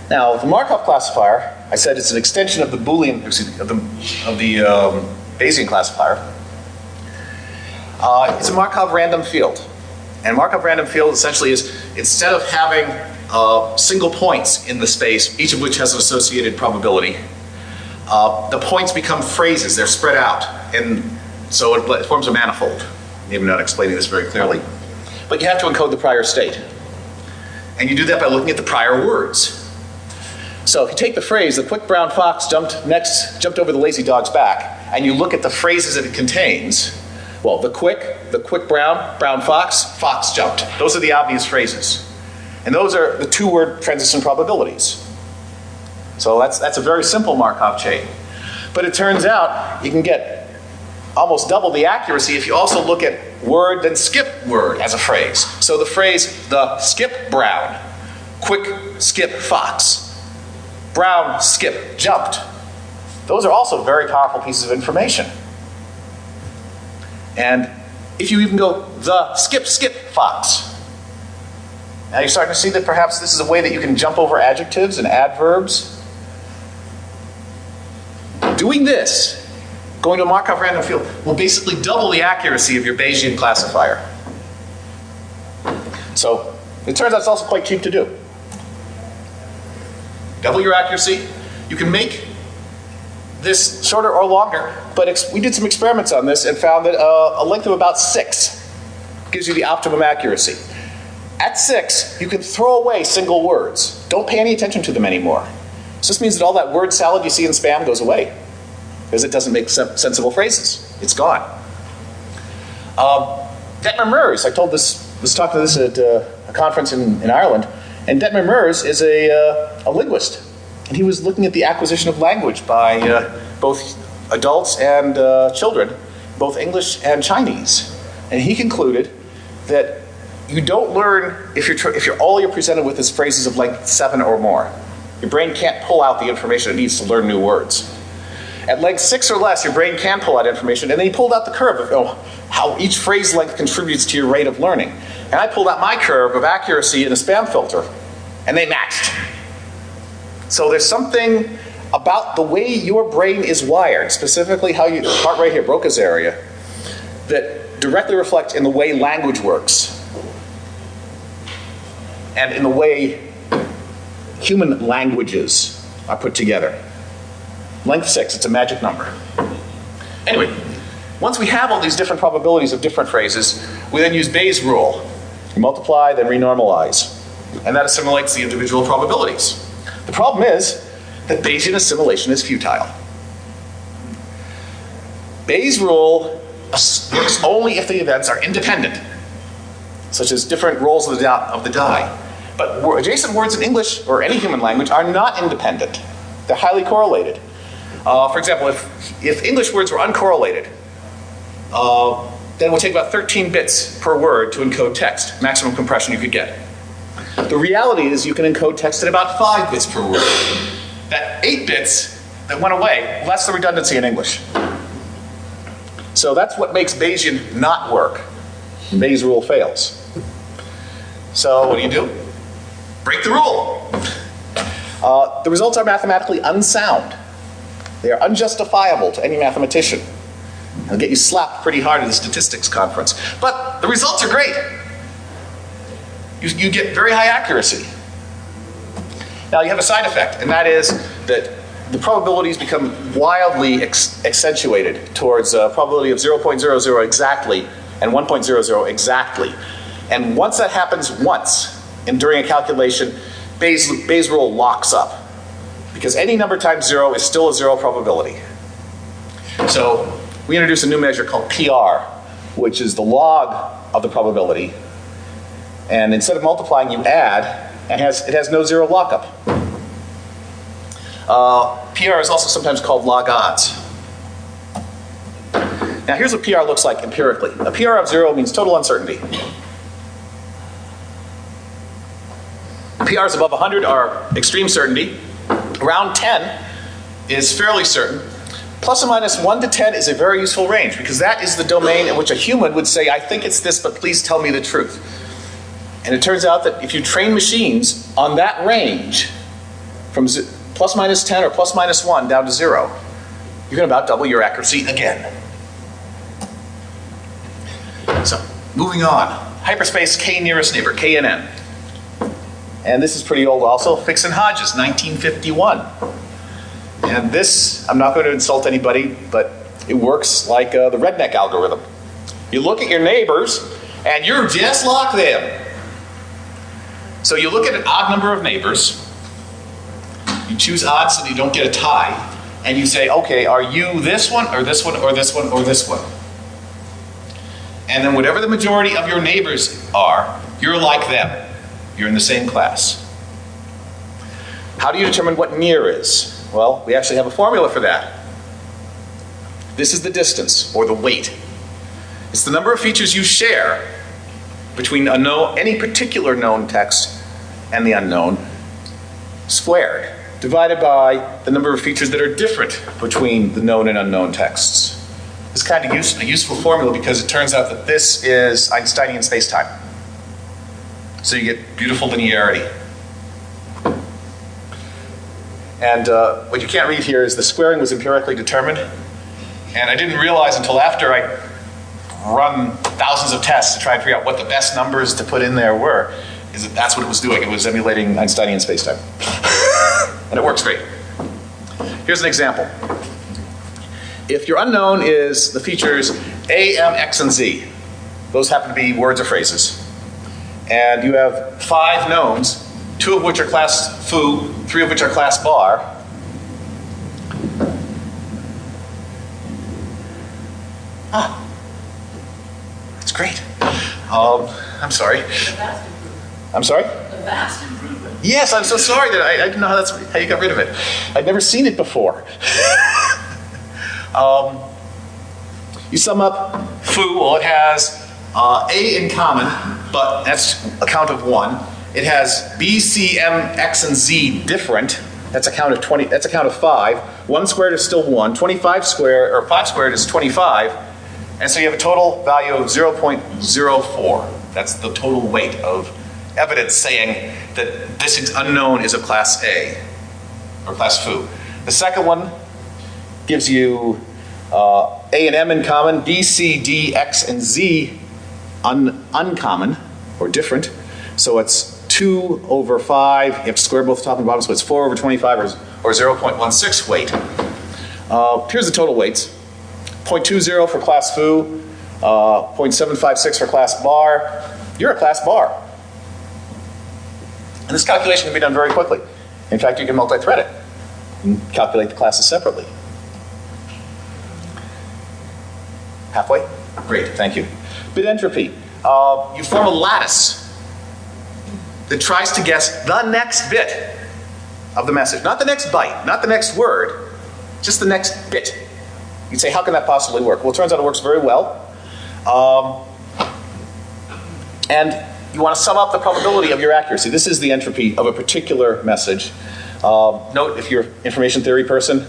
Now, the Markup classifier, I said it's an extension of the Boolean, of the Bayesian classifier. It's a Markov random field. And Markov random field essentially is, instead of having single points in the space, each of which has an associated probability, the points become phrases. They're spread out. And so it forms a manifold. Maybe I'm not explaining this very clearly. But you have to encode the prior state. And you do that by looking at the prior words. So if you take the phrase, the quick brown fox jumped over the lazy dog's back, and you look at the phrases that it contains, well, the quick brown fox jumped. Those are the obvious phrases. And those are the two-word transition probabilities. So that's a very simple Markov chain. But it turns out you can get almost double the accuracy if you also look at word then skip word as a phrase. So the phrase, the skip brown, quick skip fox, brown skip jumped. Those are also very powerful pieces of information. And if you even go, the skip fox, now you're starting to see that perhaps this is a way that you can jump over adjectives and adverbs. Doing this, going to a Markov random field, will basically double the accuracy of your Bayesian classifier. So it turns out it's also quite cheap to do. Double your accuracy. You can make this shorter or longer, but we did some experiments on this and found that a length of about 6 gives you the optimum accuracy. At 6, you can throw away single words. Don't pay any attention to them anymore. So this means that all that word salad you see in spam goes away, because it doesn't make sensible phrases. It's gone. Detmer Mers, I was talking to this at a conference in Ireland, and Detmer Mers is a linguist. And he was looking at the acquisition of language by both adults and children, both English and Chinese. And he concluded that you don't learn if all you're presented with is phrases of length 7 or more. Your brain can't pull out the information it needs to learn new words. At length 6 or less, your brain can pull out information, and then he pulled out the curve of how each phrase length contributes to your rate of learning. And I pulled out my curve of accuracy in a spam filter, and they matched. So there's something about the way your brain is wired, specifically how the part right here, Broca's area, that directly reflect in the way language works and in the way human languages are put together. Length 6, it's a magic number. Anyway, once we have all these different probabilities of different phrases, we then use Bayes' rule. You multiply, then renormalize. And that assimilates the individual probabilities. The problem is that Bayesian assimilation is futile. Bayes' rule works only if the events are independent, such as different rolls of the die. But adjacent words in English or any human language are not independent. They're highly correlated. For example, if English words were uncorrelated, then it would take about 13 bits per word to encode text, maximum compression you could get. The reality is you can encode text at about 5 bits per word. That 8 bits that went away, less the redundancy in English. So that's what makes Bayesian not work. Bayes' rule fails. So what do? Break the rule. The results are mathematically unsound. They are unjustifiable to any mathematician. They'll get you slapped pretty hard at the statistics conference. But the results are great. You get very high accuracy. Now you have a side effect, and that is that the probabilities become wildly accentuated towards a probability of 0.00 exactly and 1.00 exactly. And once that happens during a calculation, Bayes' rule locks up. Because any number times 0 is still a 0 probability. So we introduce a new measure called PR, which is the log of the probability. And instead of multiplying, you add, and it has no 0 lockup. PR is also sometimes called log odds. Now here's what PR looks like empirically. A PR of 0 means total uncertainty. PRs above 100 are extreme certainty. Around 10 is fairly certain. Plus or minus 1 to 10 is a very useful range, because that is the domain in which a human would say, I think it's this, but please tell me the truth. And it turns out that if you train machines on that range, from plus minus 10 or plus minus 1 down to 0, you can about double your accuracy again. So, moving on. Hyperspace K nearest neighbor, KNN. And this is pretty old also, Fix and Hodges, 1951. And this, I'm not going to insult anybody, but it works like the redneck algorithm. You look at your neighbors, and you're just like them. So you look at an odd number of neighbors, you choose odd so that you don't get a tie, and you say, okay, are you this one, or this one, or this one, or this one? And then whatever the majority of your neighbors are, you're like them. You're in the same class. How do you determine what near is? Well, we actually have a formula for that. This is the distance, or the weight. It's the number of features you share between any particular known text and the unknown squared, divided by the number of features that are different between the known and unknown texts. It's kind of a useful formula because it turns out that this is Einsteinian spacetime. So you get beautiful linearity. And what you can't read here is the squaring was empirically determined. And I didn't realize until after I run thousands of tests to try and figure out what the best numbers to put in there were, is that that's what it was doing. It was emulating Einsteinian spacetime. And it works great. Here's an example. If your unknown is the features A, M, X, and Z, those happen to be words or phrases, and you have 5 knowns, 2 of which are class foo, 3 of which are class bar, that's great. I'm sorry. I'm sorry? A vast improvement. Yes, I'm so sorry that I didn't know how you got rid of it. I'd never seen it before. You sum up foo, well, it has A in common, but that's a count of 1. It has B, C, M, X, and Z different. That's a count of 20. That's a count of 5. 1 squared is still 1. 25 squared, or 5 squared is 25. And so you have a total value of 0.04. That's the total weight of evidence saying that this unknown is of class A, or class foo. The second one gives you A and M in common, B, C, D, X, and Z uncommon, or different. So it's 2 over 5, you have to square both top and bottom, so it's 4 over 25, or 0.16 weight. Here's the total weights. 0.20 for class foo, 0.756 for class bar. You're a class bar. And this calculation can be done very quickly. In fact, you can multi-thread it and calculate the classes separately. Halfway? Great, thank you. Bit entropy. You form a lattice that tries to guess the next bit of the message. Not the next byte, not the next word, just the next bit. You'd say, how can that possibly work? Well, it turns out it works very well. And you want to sum up the probability of your accuracy. This is the entropy of a particular message. Note, if you're an information theory person,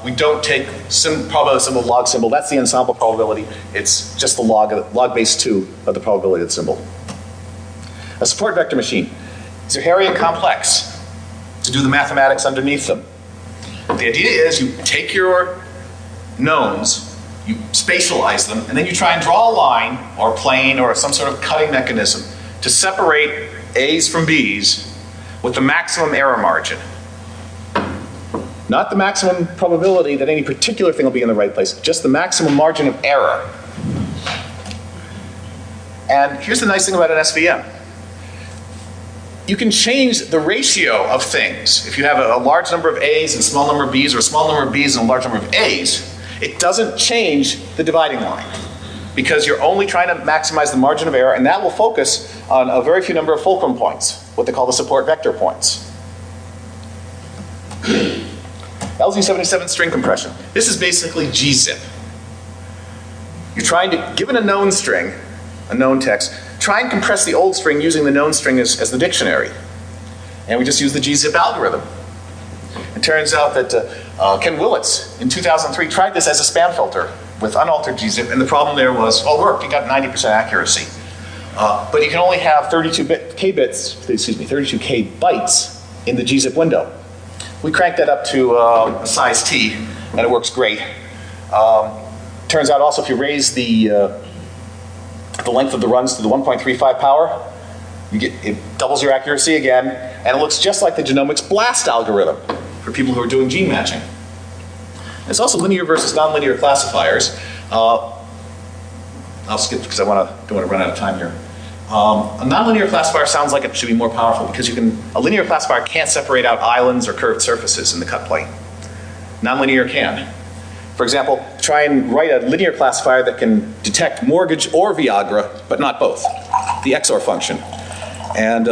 we don't take probability symbol, log symbol. That's the ensemble probability. It's just the log base 2 of the probability of the symbol. A support vector machine. These are hairy and complex to do the mathematics underneath them. The idea is you take your knowns, you spatialize them, and then you try and draw a line or a plane or some sort of cutting mechanism to separate A's from B's with the maximum error margin. Not the maximum probability that any particular thing will be in the right place, just the maximum margin of error. And here's the nice thing about an SVM. You can change the ratio of things. If you have a large number of A's and a small number of B's, or a small number of B's and a large number of A's, it doesn't change the dividing line because you're only trying to maximize the margin of error, and that will focus on a very few number of fulcrum points, what they call the support vector points. LZ77 string compression. This is basically gzip. You're trying to, given a known string, a known text, try and compress the old string using the known string as the dictionary. And we just use the gzip algorithm. It turns out that Ken Willits in 2003 tried this as a spam filter with unaltered gzip, and the problem there was, well, it worked, you got 90% accuracy. But you can only have 32K bytes in the gzip window. We cranked that up to a size T, and it works great. Turns out also if you raise the length of the runs to the 1.35 power, it doubles your accuracy again, and it looks just like the genomics BLAST algorithm for people who are doing gene matching. It's also linear versus nonlinear classifiers. I'll skip because I don't want to run out of time here. A nonlinear classifier sounds like it should be more powerful because a linear classifier can't separate out islands or curved surfaces in the cut plane. Nonlinear can. For example, try and write a linear classifier that can detect mortgage or Viagra, but not both, the XOR function. And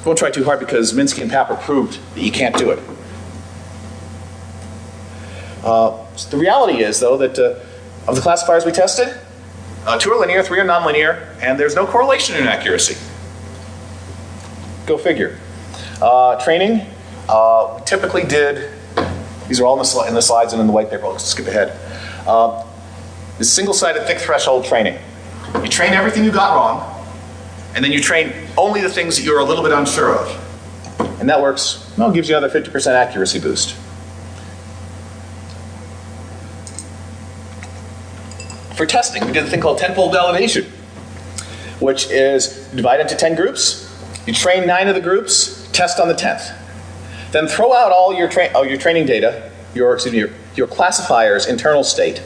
won't try too hard because Minsky and Papper proved that you can't do it. The reality is, though, that of the classifiers we tested, 2 are linear, 3 are nonlinear, and there's no correlation in accuracy. Go figure. Training, we typically did, these are all in the slides and in the white paper, I'll skip ahead. This single-sided thick threshold training. You train everything you got wrong, and then you train only the things that you're a little bit unsure of. And that works, well, gives you another 50% accuracy boost. For testing, we did a thing called 10-fold validation, which is divide into 10 groups. You train 9 of the groups, test on the 10th. Then throw out all your training data, your classifier's internal state.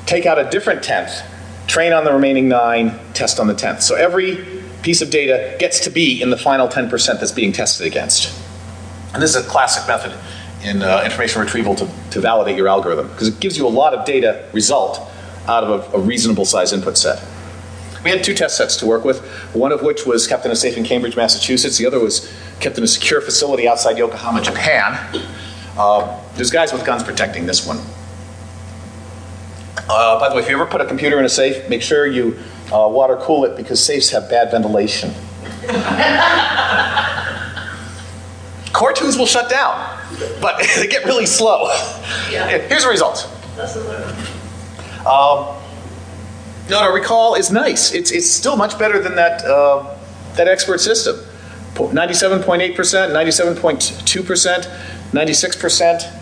Take out a different 10th, train on the remaining 9, test on the 10th. So every piece of data gets to be in the final 10% that's being tested against. And this is a classic method in information retrieval to validate your algorithm, because it gives you a lot of data result out of a reasonable size input set. We had 2 test sets to work with, one of which was kept in a safe in Cambridge, Massachusetts. The other was kept in a secure facility outside Yokohama, Japan. There's guys with guns protecting this one. By the way, if you ever put a computer in a safe, make sure you water cool it because safes have bad ventilation. Core 2s will shut down, but they get really slow. Yeah. Here's the results. No, recall is nice. It's still much better than that expert system. 97.8%, 97.2%, 96%.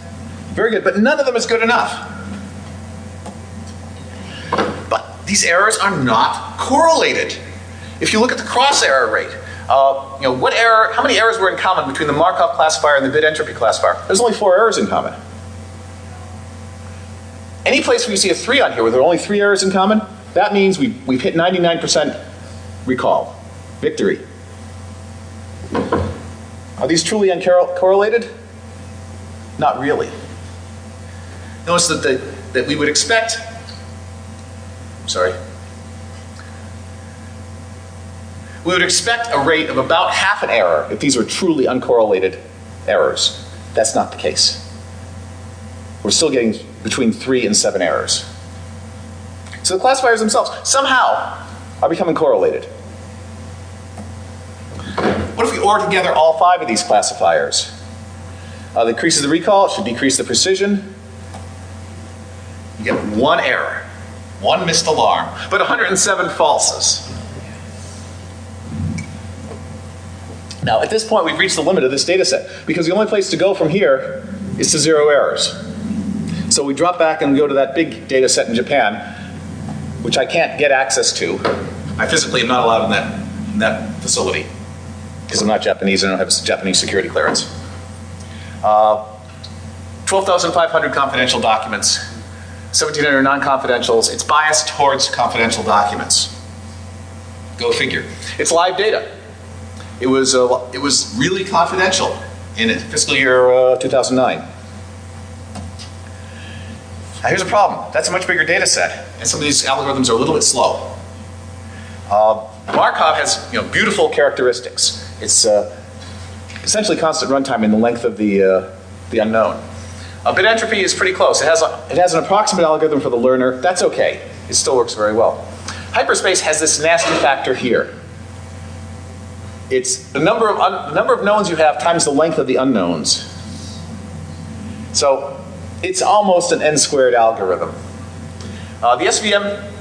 Very good, but none of them is good enough. But these errors are not correlated. If you look at the cross error rate, how many errors were in common between the Markup classifier and the bit entropy classifier? There's only 4 errors in common. Any place where you see a 3 on here where there are only 3 errors in common, that means we've hit 99% recall. Victory. Are these truly uncorrelated? Not really. Notice that we would expect, we would expect a rate of about half an error if these were truly uncorrelated errors. That's not the case. We're still getting between 3 and 7 errors. So the classifiers themselves somehow are becoming correlated. What if we OR together all 5 of these classifiers? It increases the recall, it should decrease the precision. You get 1 error, 1 missed alarm, but 107 falses. Now at this point we've reached the limit of this data set because the only place to go from here is to 0 errors. So we drop back and go to that big data set in Japan, which I can't get access to. I physically am not allowed in that facility because I'm not Japanese and I don't have a Japanese security clearance. 12,500 confidential documents, 1,700 non-confidentials. It's biased towards confidential documents. Go figure. It's live data. It was really confidential in fiscal year 2009. Now here's a problem. That's a much bigger data set, and some of these algorithms are a little bit slow. Markup has beautiful characteristics. It's essentially constant runtime in the length of the unknown. Bit entropy is pretty close. It has an approximate algorithm for the learner. That's okay. It still works very well. Hyperspace has this nasty factor here. It's the number of knowns you have times the length of the unknowns. So it's almost an n-squared algorithm. The SVM